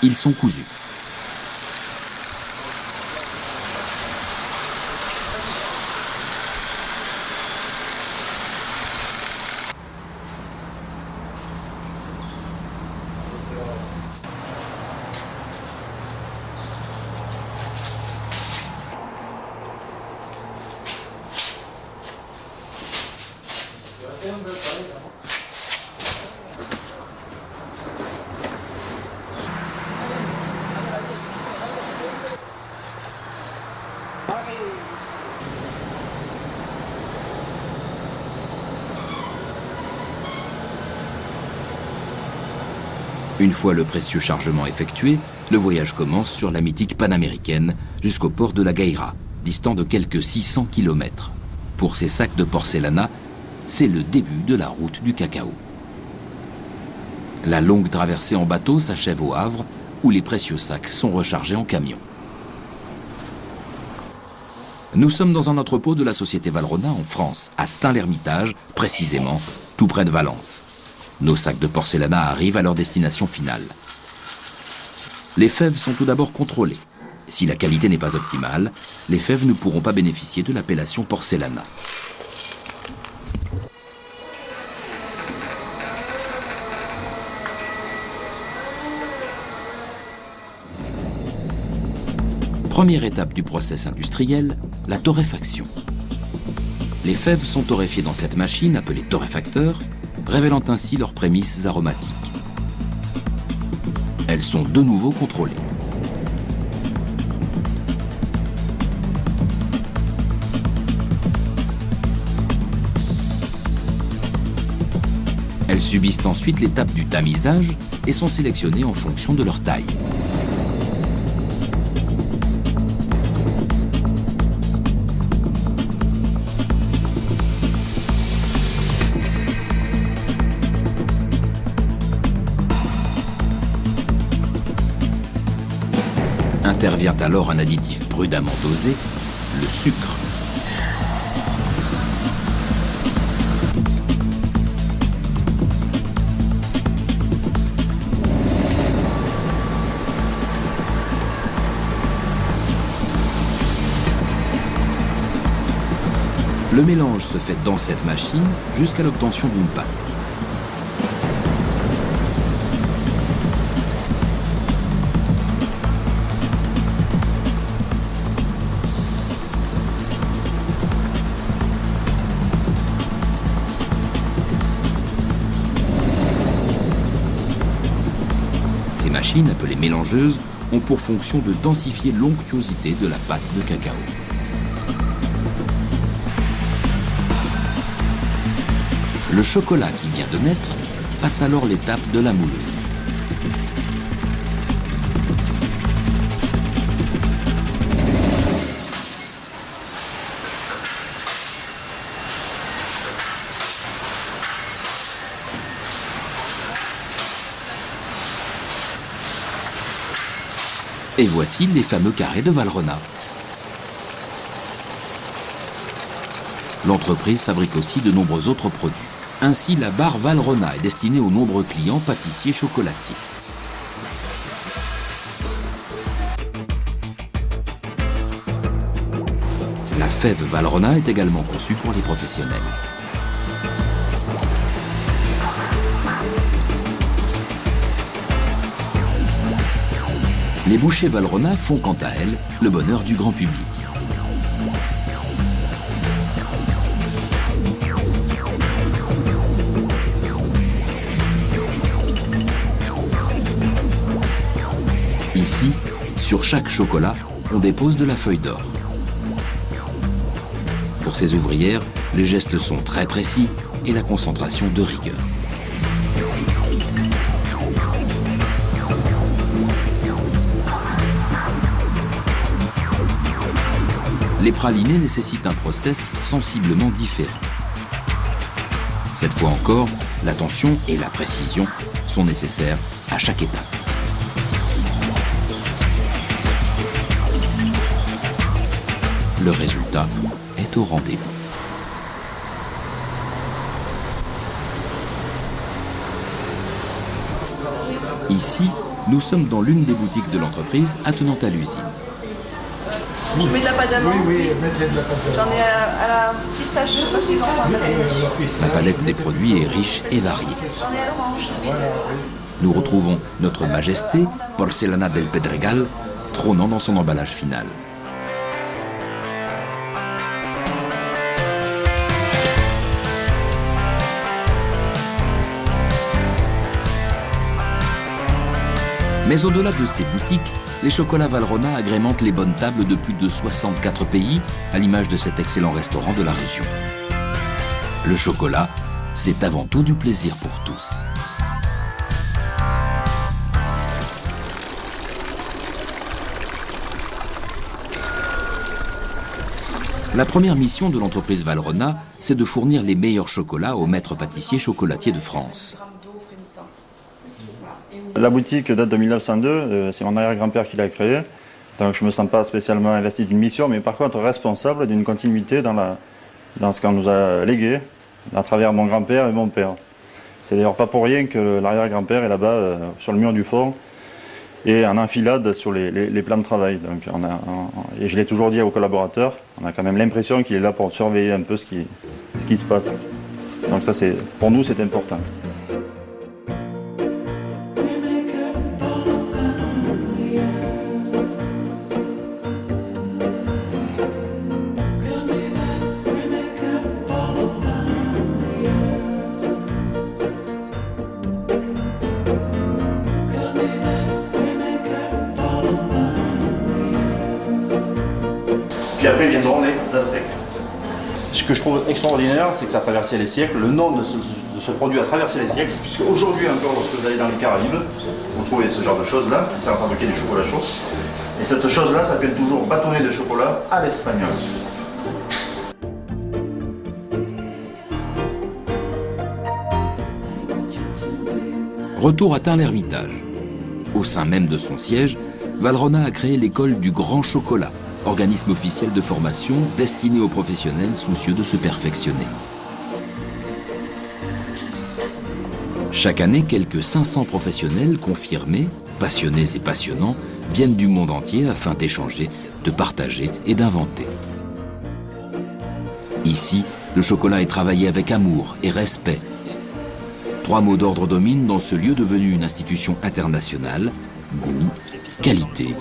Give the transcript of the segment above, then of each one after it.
Ils sont cousus. Une fois le précieux chargement effectué, le voyage commence sur la mythique panaméricaine jusqu'au port de La Guaira, distant de quelques 600 km. Pour ces sacs de porcelana, c'est le début de la route du cacao. La longue traversée en bateau s'achève au Havre, où les précieux sacs sont rechargés en camion. Nous sommes dans un entrepôt de la société Valrhona en France, à Tain-l'Hermitage, précisément, tout près de Valence. Nos sacs de porcelana arrivent à leur destination finale. Les fèves sont tout d'abord contrôlées. Si la qualité n'est pas optimale, les fèves ne pourront pas bénéficier de l'appellation porcelana. Première étape du process industriel, la torréfaction. Les fèves sont torréfiées dans cette machine appelée torréfacteur, révélant ainsi leurs prémices aromatiques. Elles sont de nouveau contrôlées. Elles subissent ensuite l'étape du tamisage et sont sélectionnées en fonction de leur taille. Intervient alors un additif prudemment dosé, le sucre. Le mélange se fait dans cette machine jusqu'à l'obtention d'une pâte. Ces machines, appelées mélangeuses, ont pour fonction de densifier l'onctuosité de la pâte de cacao. Le chocolat qui vient de naître passe alors l'étape de la mouleuse. Et voici les fameux carrés de Valrhona. L'entreprise fabrique aussi de nombreux autres produits. Ainsi, la barre Valrhona est destinée aux nombreux clients pâtissiers chocolatiers. La fève Valrhona est également conçue pour les professionnels. Les bouchées Valrhona font quant à elles le bonheur du grand public. Ici, sur chaque chocolat, on dépose de la feuille d'or. Pour ces ouvrières, les gestes sont très précis et la concentration de rigueur. Les pralinés nécessitent un process sensiblement différent. Cette fois encore, l'attention et la précision sont nécessaires à chaque étape. Le résultat est au rendez-vous. Ici, Nous sommes dans l'une des boutiques de l'entreprise attenant à l'usine. Je mets de la pâte d'amande. Oui, mettez de la pâte d'amande. J'en ai à la pistache, je sais pas si les enfants aiment la pistache. La palette des produits est riche et variée. J'en ai à l'orange. Nous retrouvons Notre Majesté, Porcelana del Pedregal, trônant dans son emballage final. Mais au-delà de ces boutiques, les chocolats Valrhona agrémentent les bonnes tables de plus de 64 pays, à l'image de cet excellent restaurant de la région. Le chocolat, c'est avant tout du plaisir pour tous. La première mission de l'entreprise Valrhona, c'est de fournir les meilleurs chocolats aux maîtres pâtissiers chocolatiers de France. La boutique date de 1902, c'est mon arrière-grand-père qui l'a créée. Donc je ne me sens pas spécialement investi d'une mission, mais par contre responsable d'une continuité dans ce qu'on nous a légué à travers mon grand-père et mon père. C'est d'ailleurs pas pour rien que l'arrière-grand-père est là-bas sur le mur du fond et en enfilade sur les plans de travail. Donc et je l'ai toujours dit aux collaborateurs, on a quand même l'impression qu'il est là pour surveiller un peu ce qui se passe. Donc ça, pour nous, c'est important. Puis après viendront les Aztèques. Ce que je trouve extraordinaire, c'est que ça a traversé les siècles. Le nom de ce produit a traversé les siècles, puisque aujourd'hui encore, lorsque vous allez dans les Caraïbes, vous trouvez ce genre de choses-là, ça va fabriquer du chocolat chaud. Et cette chose-là s'appelle toujours bâtonnet de chocolat à l'espagnol. Retour à Tain-l'Hermitage. Au sein même de son siège, Valrhona a créé l'école du Grand Chocolat, organisme officiel de formation destiné aux professionnels soucieux de se perfectionner. Chaque année, quelques 500 professionnels confirmés, passionnés et passionnants, viennent du monde entier afin d'échanger, de partager et d'inventer. Ici, le chocolat est travaillé avec amour et respect. 3 mots d'ordre dominent dans ce lieu devenu une institution internationale: goût, qualité,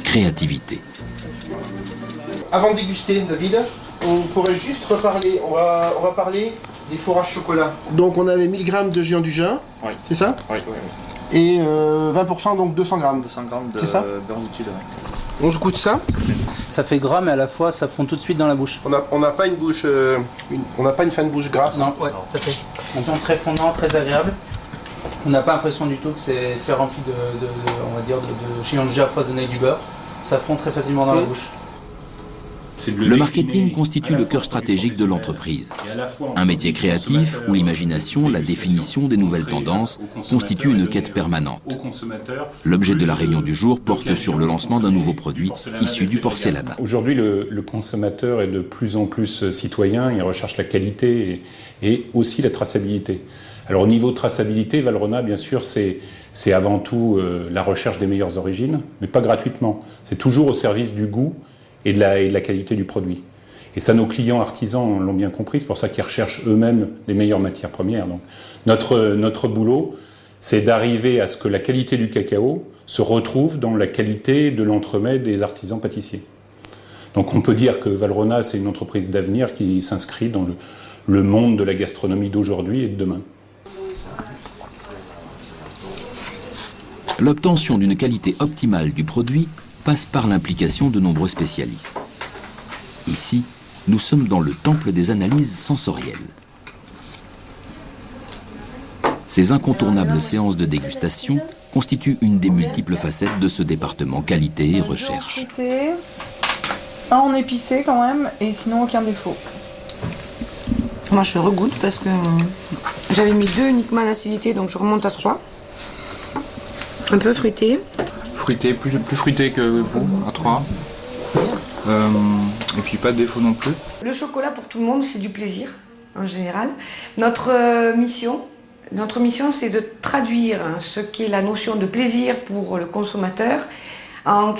créativité. Avant de déguster, David, on pourrait juste reparler, on va parler des fourrages chocolat. Donc on avait 1000 grammes de géant du Jin, oui. C'est ça? Oui. Et 20%, donc 200 grammes. 200 grammes de beurre liquide. On se goûte ça. Ça fait gras, mais à la fois ça fond tout de suite dans la bouche. On n'a pas une bouche, on n'a pas une fin de bouche grasse. Non, ouais, tout à fait. On sent très fondant, très agréable. On n'a pas l'impression du tout que c'est rempli on va dire, de géant du Jin foisonné avec du beurre. Ça fond très facilement dans la bouche. Le marketing constitue le cœur stratégique de l'entreprise. Un métier créatif où l'imagination, la définition des nouvelles tendances constitue une quête permanente. L'objet de la réunion du jour porte sur le lancement d'un nouveau produit issu du porcelain. Aujourd'hui, le consommateur est de plus en plus citoyen, il recherche la qualité et aussi la traçabilité. Alors au niveau de traçabilité, Valrhona, bien sûr, c'est avant tout la recherche des meilleures origines, mais pas gratuitement. C'est toujours au service du goût et de la qualité du produit. Et ça, nos clients artisans l'ont bien compris, c'est pour ça qu'ils recherchent eux-mêmes les meilleures matières premières. Donc, notre boulot, c'est d'arriver à ce que la qualité du cacao se retrouve dans la qualité de l'entremets des artisans pâtissiers. Donc on peut dire que Valrhona, c'est une entreprise d'avenir qui s'inscrit dans le monde de la gastronomie d'aujourd'hui et de demain. L'obtention d'une qualité optimale du produit passe par l'implication de nombreux spécialistes. Ici, nous sommes dans le temple des analyses sensorielles. Ces incontournables séances de dégustation constituent une des multiples facettes de ce département qualité et recherche. Un en épicé quand même, et sinon aucun défaut. Moi je regoute parce que j'avais mis 2 uniquement à l'acidité, donc je remonte à 3. Un peu fruité. Fruité, plus fruité que vous, à 3. Et puis pas de défaut non plus. Le chocolat pour tout le monde, c'est du plaisir en général. Notre mission, Notre mission, c'est de traduire ce qu'est la notion de plaisir pour le consommateur en